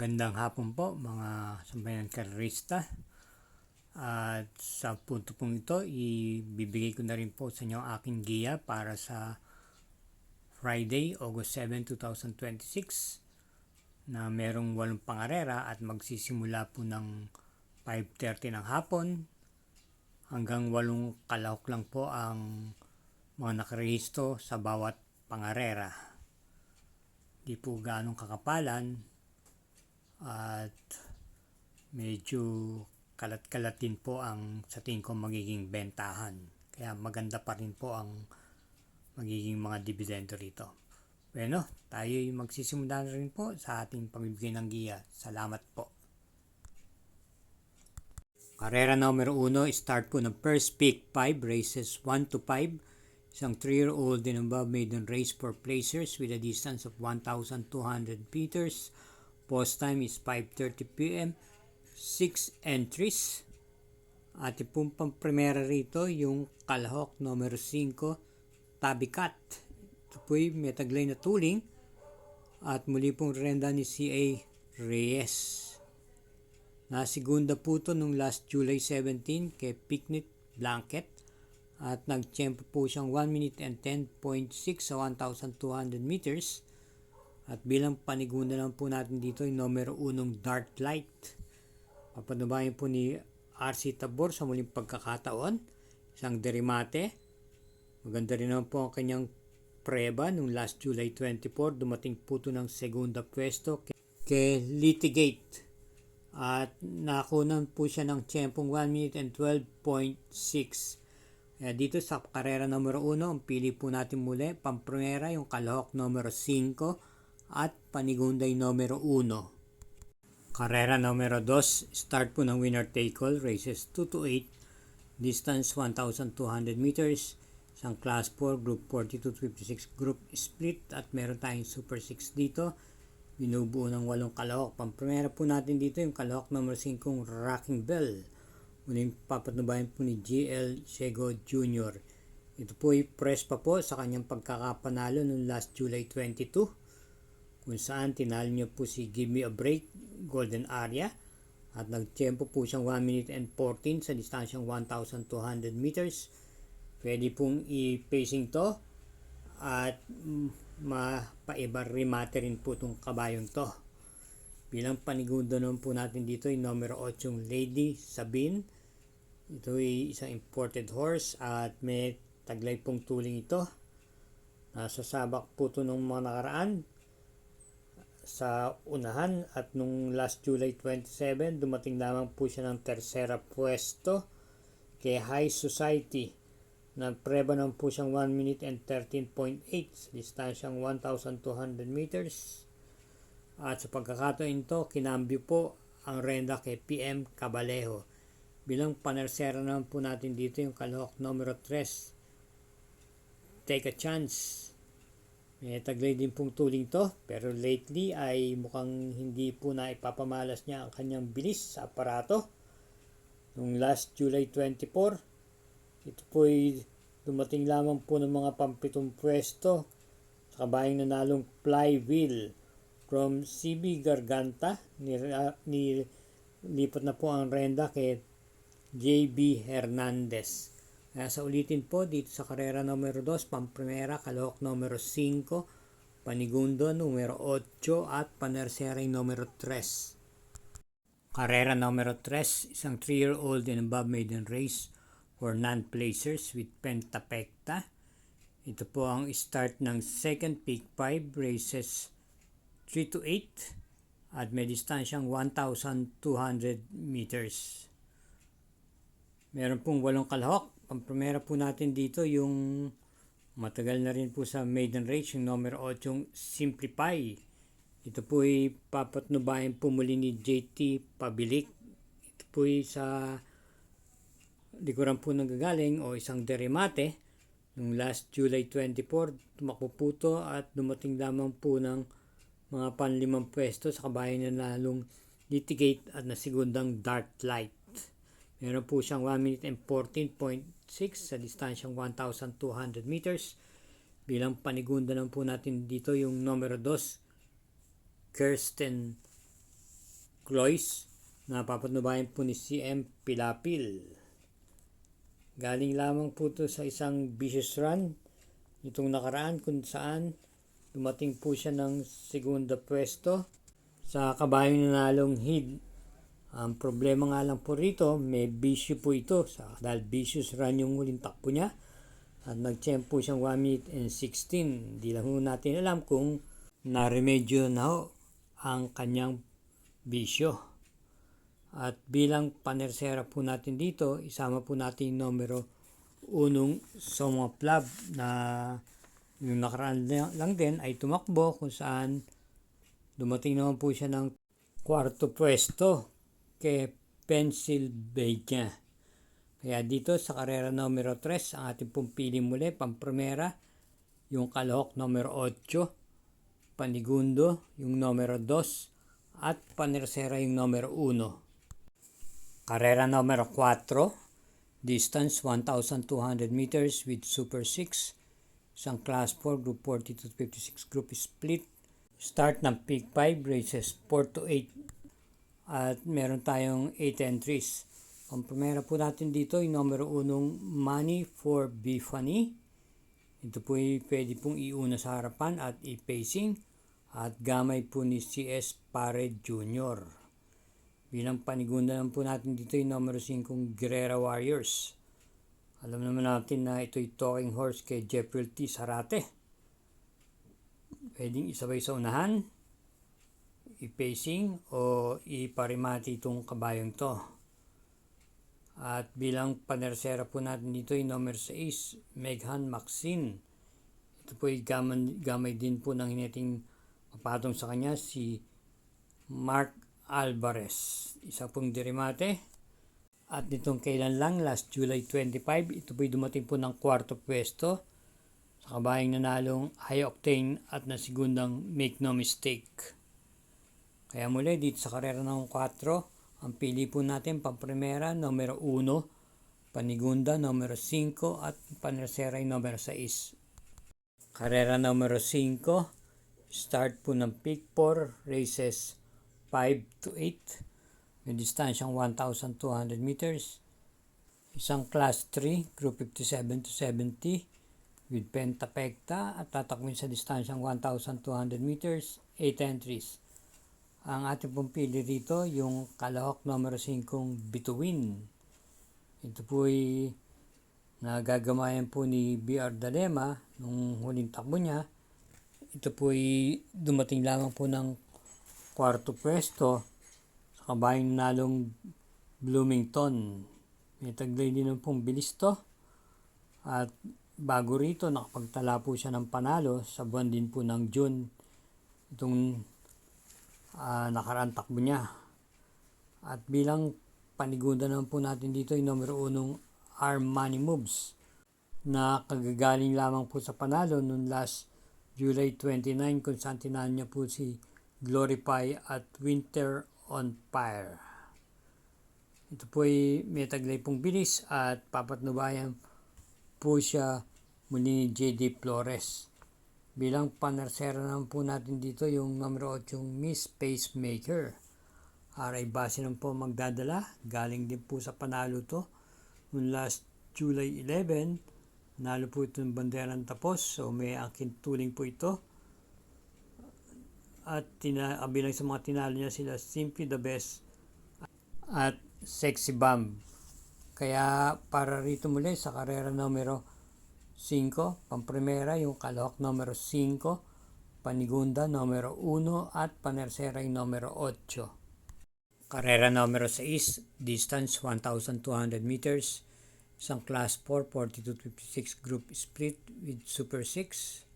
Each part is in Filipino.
Magandang hapon po mga sambayan karerista. At sa punto pong ito, ibibigay ko na rin po sa inyo ang aking giya para sa Friday, August 7, 2026 na merong 8 pangarera at magsisimula po ng 5:30 ng hapon hanggang 8 kalahok lang po ang mga nakarehisto sa bawat pangarera. Di po ganong kakapalan at medyo kalat-kalat din po ang sa tingin ko magiging bentahan. Kaya maganda pa rin po ang magiging mga dividendo rito. Bueno, tayo magsisimula na rin po sa ating pagbibigay ng giya. Salamat po. Karera numero 1, start po ng first pick 5, races 1 to 5. Isang 3-year-old and above maiden race for placers with a distance of 1,200 meters. Post time is 5:30 p.m. 6 entries. At yung pang-primera rito, yung kalahok numero 5, Tabikat. Ito po'y may taglay na tuling. At muli pong renda ni C.A. Reyes. Nasigunda po ito nung last July 17 kay Picnic Blanket. At nagtiyempo po siyang 1 minute and 10.6 sa 1,200 meters. At bilang panigunda lang po natin dito yung numero 1 Dark Light. Papanubayan po ni RC Tabor sa muling pagkakataon. Isang derimate. Maganda rin naman po ang kanyang preba nung last July 24. Dumating po ito ng segunda pwesto kay Litigate. At nakunan po siya ng tiyempong 1 minute and 12.6. Kaya dito sa karera numero 1, ang pili po natin muli. Pampremera yung kalahok numero 5. At panigunday numero 1. Karera numero 2, start po ng winner take all, races 2 to 8, distance 1,200 meters, isang class 4, group 42-56 group split at meron tayong super 6 dito. Binubuo ng 8 kalahok. Pampremera po natin dito yung kalahok numero 5, Rocking Bell. Muling papatnubayan po ni GL Sego Jr. Ito po ay press pa po sa kanyang pagkakapanalo noong last July 22. Kung saan tinalo niyo po si Give Me a Break, Golden Area. At nagtiyempo po siyang 1 minute and 14 sa distansyang 1,200 meters. Pwede pong i-pacing to. At mapaiba remate rin po itong kabayong to. Bilang panigundo naman po natin dito yung numero 8 yung Lady Sabine. Ito ay isang imported horse at may taglay pong tuling ito. Nasa sabak po ito nung mga nakaraan sa unahan at nung last July 27 dumating lamang po siya ng tersera pwesto kay High Society. Nagpreba naman po siyang 1 minute and 13.8 sa distansyang 1,200 meters. At sa pagkakataon ito, kinambyo po ang renda kay PM Cabalejo. Bilang panersera naman po natin dito yung kalahok numero 3, Take a Chance. May taglay din pong tuling to, pero lately ay mukhang hindi po na ipapamalas niya ang kanyang bilis sa aparato. Nung last July 24, ito po ay dumating lamang po ng mga pampitong pwesto sa kabayang nanalong Flywheel from CB Garganta. Nilipat na po ang renda kay JB Hernandez. Kaya sa ulitin po dito sa karera numero 2, pampremera, kalahok numero 5, panigundo numero 8 at panersera numero 3. Karera numero 3, isang 3-year-old and above maiden race for non-placers with Pentapecta. Ito po ang start ng second pick 5, races 3 to 8 at may distansyang 1,200 meters. Meron pong 8 kalahok. Ang primera po natin dito yung matagal na rin po sa maiden race, yung numero 8, yung Simplify. Ito po ay papatnubayan po muli ni JT Pabilik. Ito po ay sa likuran po nanggagaling o isang derimate. Nung last July 24, tumakbo po ito at dumating lamang po ng mga panlimang pwesto sa kabayan na nalong Litigate at nasigundang Dark Light. Meron po siyang 1 minute and 14.6 sa distansyang 1,200 meters. Bilang panigunda naman po natin dito yung numero 2, Kirsten Cloyce na papatnubayan po ni CM Pilapil. Galing lamang po ito sa isang vicious run itong nakaraan kung saan dumating po siya ng segunda pwesto sa kabayong nanalong Heed. Ang problema nga lang po rito, may bisyo po ito dahil vicious run yung huling takbo niya at nag-champ po siyang 1 minute and 16. Hindi lang natin alam kung na-remedyo na ho ang kanyang bisyo. At bilang panersera po natin dito, isama po natin yung numero 1 Somoplab na yung nakaraan lang din ay tumakbo kung saan dumating naman po siya ng kwarto pwesto kay Pennsylvania. Kaya dito sa karera numero 3, ang ating pong pili muli, pampremera, yung kalahok numero 8, panigundo, yung numero 2, at panersera yung numero 1. Karera numero 4, distance 1,200 meters with Super 6, isang Class 4, Group 40 to 56 group split. Start ng Peak 5, races 4 to 8. At meron tayong 8 entries. Ang primera po natin dito yung numero 1 Money for Be Funny. Ito po ay pwede pong iuna sa harapan at i-pacing. At gamay po ni CS Pare Jr. Bilang panigunda naman po natin dito yung numero 5 Guerrera Warriors. Alam naman natin na ito'y talking horse kay Jeffrey T. Sarate. Pwedeng isabay sa unahan, i-pacing o iparimati itong kabayong to. At bilang panersera po natin dito yung number 6, Meghan Maxine. Ito po ay gamay din po ng hineting mapatong sa kanya si Mark Alvarez. Isa pong dirimate. At nitong kailan lang, last July 25, ito po ay dumating po ng kwarto pwesto sa kabayang nanalong High Octane at nasigundang Make No Mistake. Kaya muli dito sa karera ng 4, ang pili po natin pampremera, numero 1, panigunda, numero 5, at panersera yung numero 6. Karera numero 5, start po ng Peak 4, races 5 to 8, may distansyang 1,200 meters. Isang Class 3, Group 57 to 70, with Pentapecta at tatakmin sa distansyang 1,200 meters, 8 entries. Ang ating pong pili rito, yung kalahok numero 5, Bituin. Ito po ay nagagamayan po ni BR Dalema nung huling takbo niya. Ito po ay dumating lamang po ng kwarto pwesto sa kabayang nalong Bloomington. May taglay din pong bilis to. At bago rito, nakapagtala po siya ng panalo sa buwan din po ng June. Itong nakaraan takbo niya. At bilang panigunda naman po natin dito yung numero 1 Armani Moves na kagagaling lamang po sa panalo noong last July 29 kung saan tinalo niya po si Glorify at Winter on Fire. Ito po ay may taglay pong bilis at papatnubayan po siya muli ni JD Flores. Bilang panersera naman po natin dito yung numero 8 yung Miss Pacemaker. Aray base naman po magdadala. Galing din po sa panalo to. Noong last July 11, nalo po ito ng banderang tapos. So may aking tuling po ito. At bilang sa mga tinalo niya sila Simply the Best at Sexy Bomb. Kaya para rito muli sa karera numero 5, pampremera yung kalahok numero 5, panigunda numero 1 at panersera yung numero 8. Karera numero 6, distance 1,200 meters, isang Class 4, 40 to 56 group split with Super 6.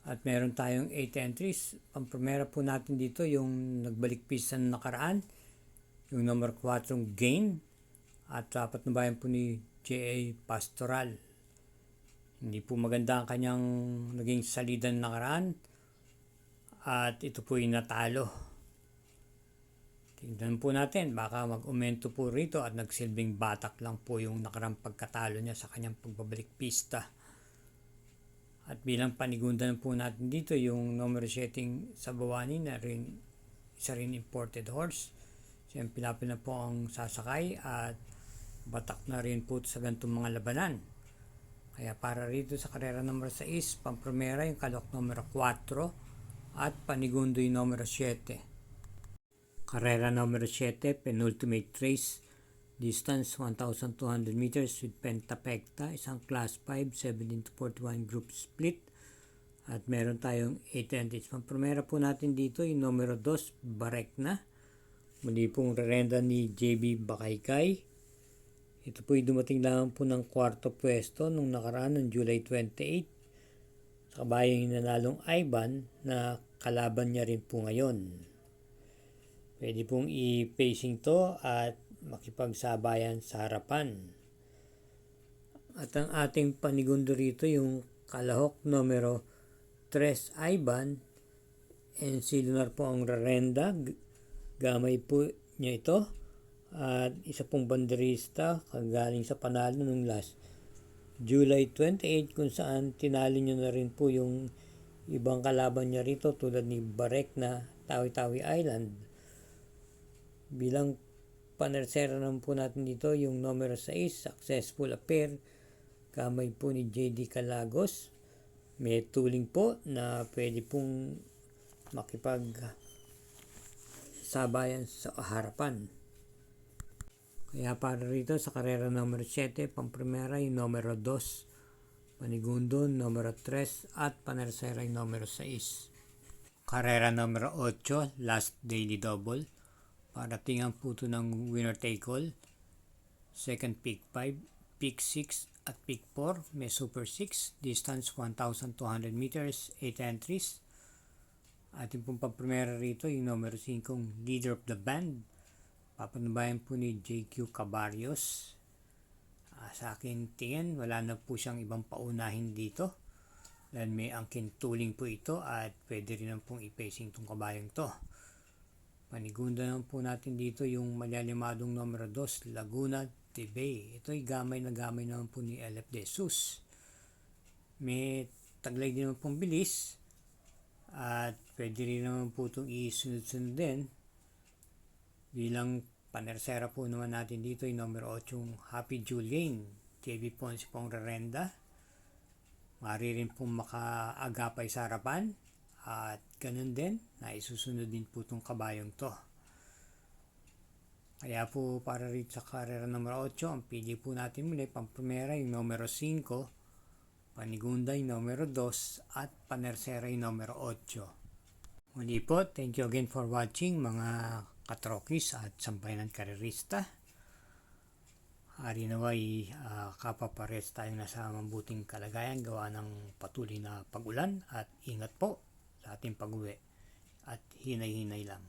At meron tayong 8 entries. Pampremera po natin dito yung nagbalik pista na nakaraan, yung numero 4 Gain, at dapat na bayan po ni J.A. Pastoral. Hindi po maganda ang kanyang naging salidan nakaraan at ito po yung natalo. Tingnan po natin, baka mag-umento po rito at nagsilbing batak lang po yung nakarang pagkatalo niya sa kanyang pagbabalik pista. At bilang panigundan po natin dito yung numero 7 sa Bawani na rin isa rin imported horse. Siyempre pinapil na po ang sasakay at batak na rin po sa ganitong mga labanan. Kaya para rito sa karera numero 6, Pampromera yung kalok numero 4 at Panigundo yung numero 7. Karera numero 7, penultimate race, distance 1,200 meters with pentapekta, isang class 5, 17-41 group split. At meron tayong 8 entries. Pampromera po natin dito yung numero 2, Barekna. Muli pong rerenda ni JB Bakaykay. Ito po yung dumating lang po ng 4th pwesto nung nakaraan ng July 28. Sa kabayang nanalong Ivan na kalaban niya rin po ngayon. Pwede pong i-pacing to at makipagsabayan sa harapan. At ang ating panigundo rito yung kalahok numero 3 Ivan, and si Lunar po ang rerenda. Gamay po niya ito. At isa pong banderista kagaling sa panalo nung last July 28 kung saan tinalo niya na rin po yung ibang kalaban niya rito tulad ni Barek na Tawi-Tawi Island. Bilang panersera naman po natin dito yung numero 6, Successful Affair. Gamay po ni JD Calagos. May tuling po na pwede pong makipag sabayan sa harapan. Kaya para rito sa karera numero 7, Pampromera yung numero 2, Panigundo numero 3 at panersera yung numero 6. Karera numero 8, last daily double. Paratingan po ito ng winner take all. Second pick 5, pick 6 at pick 4. May super 6, distance 1,200 meters, 8 entries. Ating pong pampromera rito yung numero 5, leader of the band. Papanubayan po ni JQ Cabarios. Sa akin tingin, wala na po siyang ibang paunahin dito. Dahil may angkin tuling po ito at pwede rin naman pong i-pacing itong kabayong to. Panigundo naman po natin dito yung malyalimadong numero 2, Laguna de Bay. Ito ay gamay na gamay naman po ni LF De Jesus. May taglay din naman pong bilis at pwede rin naman po itong isunod-sunod din. Bilang panersera po naman natin dito yung numero 8, yung Happy Julian. JB Ponce pong rerenda. Mari rin pong makaagapay sa harapan. At ganun din, naisusunod din po itong kabayong to. Kaya po para rin sa karera numero 8, ang pili po natin muli, Pampromera yung numero 5, Panigunda yung numero 2, at panersera yung numero 8. Muli po, thank you again for watching mga katrokis at sampayanan karerista. Hari naway kapapares tayong nasa mabuting kalagayan gawa ng patuloy na pag-ulan at ingat po sa ating pag-uwi at hinay-hinay lang.